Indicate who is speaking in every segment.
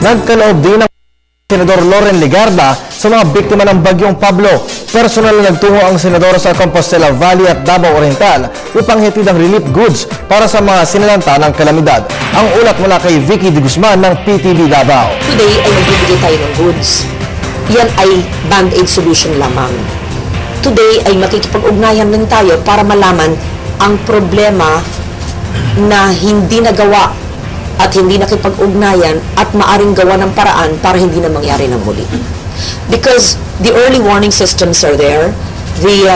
Speaker 1: Nagkaloob din ng Senador Loren Legarda sa mga biktima ng Bagyong Pablo. Personal na nagtungo ang senador sa Compostela Valley at Davao Oriental upang hitid ang relief goods para sa mga sinalanta ng kalamidad. Ang ulat mula kay Vicky de Guzman ng PTV Davao.
Speaker 2: Today ay magbibigay tayo ng goods. Yan ay band-aid solution lamang. Today ay makikipag-ugnayan din tayo para malaman ang problema na hindi nagawa at hindi nakipag-ugnayan at maaring gawa ng paraan para hindi na mangyari ng muli. Because the early warning systems are there, the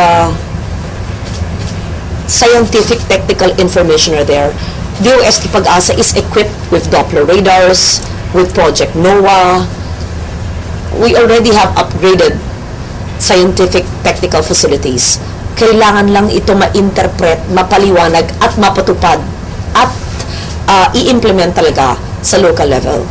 Speaker 2: scientific technical information are there. DOST Pag-asa is equipped with Doppler radars, with Project NOAA. We already have upgraded scientific technical facilities. Kailangan lang ito ma-interpret, mapaliwanag at mapatupad at i-implement talaga sa local level.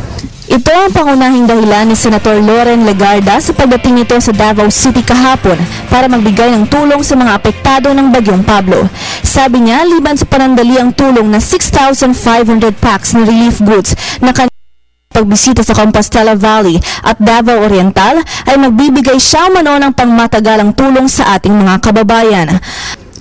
Speaker 3: Ito ang pangunahing dahilan ni Senator Loren Legarda sa pagdating nito sa Davao City kahapon para magbigay ng tulong sa mga apektado ng Bagyong Pablo. Sabi niya, liban sa panandali ang tulong na 6,500 packs na relief goods na pagbisita sa Compostela Valley at Davao Oriental ay magbibigay siya umano ng pangmatagalang tulong sa ating mga kababayan.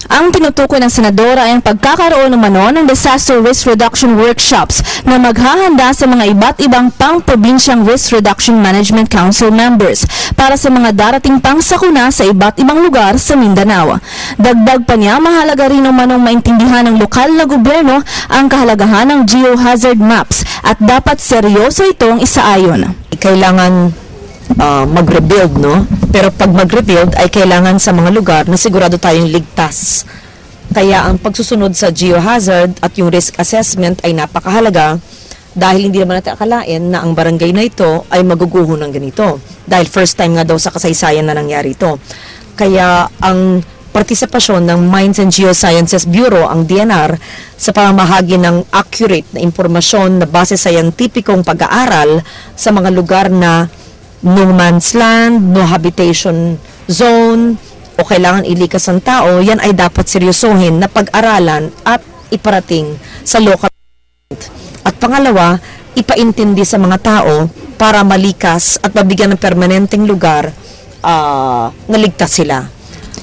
Speaker 3: Ang tinutukoy ng senadora ay ang pagkakaroon umano ng disaster risk reduction workshops na maghahanda sa mga iba't ibang pang-probinsyang risk reduction management council members para sa mga darating pang sakuna sa iba't ibang lugar sa Mindanao. Dagdag pa niya, mahalaga rin umanong maintindihan ng lokal na gobyerno ang kahalagahan ng geohazard maps at dapat seryoso itong isaayon.
Speaker 2: Kailangan mag-rebuild, no? Pero pag mag-rebuild ay kailangan sa mga lugar na sigurado tayong ligtas. Kaya ang pagsusunod sa geohazard at yung risk assessment ay napakahalaga dahil hindi naman natin akalain na ang barangay na ito ay maguguho ng ganito. Dahil first time nga daw sa kasaysayan na nangyari ito. Kaya ang partisipasyon ng Mines and Geosciences Bureau, ang DNR, sa pamamahagi ng accurate na impormasyon na base sa scientificong pag-aaral sa mga lugar na no man's land, no habitation zone, o kailangan ilikas ang tao, yan ay dapat seryosohin na pag-aralan at iparating sa local government. At pangalawa, ipaintindi sa mga tao para malikas at mabigyan ng permanenteng lugar na ligtas sila.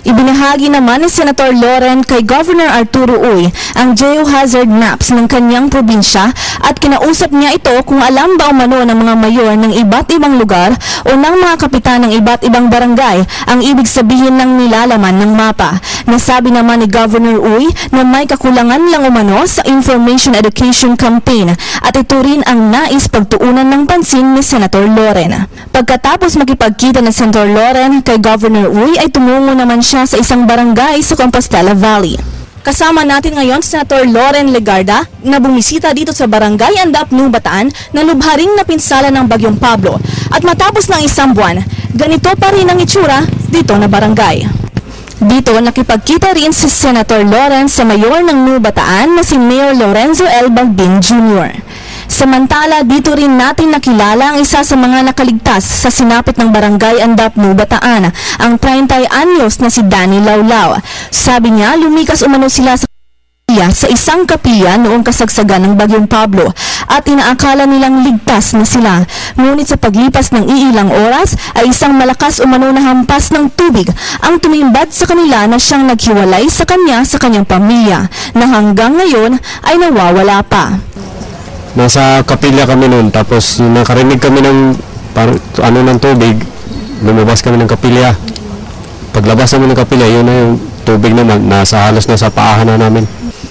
Speaker 3: Ibinahagi naman ni Senator Loren kay Governor Arturo Uy ang geohazard maps ng kanyang probinsya at kinausap niya ito kung alam ba umano ng mga mayor ng iba't ibang lugar o ng mga kapitan ng iba't ibang barangay ang ibig sabihin ng nilalaman ng mapa. Nasabi naman ni Governor Uy na may kakulangan lang umano sa information education campaign at ito rin ang nais pagtuunan ng pansin ni Senator Loren. Pagkatapos makipagkita ng Senator Loren kay Governor Uy ay tumungo naman siya sa isang barangay sa Compostela Valley. Kasama natin ngayon si Senator Loren Legarda na bumisita dito sa barangay Andapnu, Bataan na lubharing napinsala ng Bagyong Pablo. At matapos ng isang buwan, ganito pa rin ang itsura dito na barangay. Dito nakipagkita rin si Senator Loren sa mayor ng New Bataan na si Mayor Lorenzo L. Bagbin Jr. Samantala, dito rin natin nakilala ang isa sa mga nakaligtas sa sinapit ng barangay Andapnu, Bataan, ang 30 anyos na si Danny Laulao. Sabi niya, lumikas umano sila sa isang kapilya noong kasagsagan ng Bagyong Pablo at inaakala nilang ligtas na sila. Ngunit sa paglipas ng iilang oras ay isang malakas umano na hampas ng tubig ang tumimbad sa kanila na siyang naghiwalay sa kanya sa kanyang pamilya na hanggang ngayon ay nawawala pa.
Speaker 4: Nasa kapilya kami noon, tapos nakarinig kami ng ng tubig, lumabas kami ng kapilya. Paglabas namin ng kapilya, yun na yung tubig naman, halos nasa paahan na namin.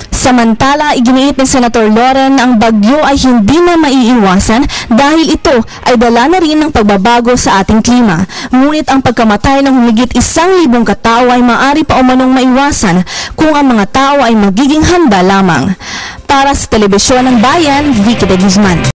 Speaker 3: Samantala, iginiit ni Senator Loren na ang bagyo ay hindi na maiiwasan dahil ito ay dala na rin ng pagbabago sa ating klima. Ngunit ang pagkamatay ng humigit 1,000 katao ay maaari pa umanong maiwasan kung ang mga tao ay magiging handa lamang. Para sa Telebisyon ng Bayan, Vicky de Guzman.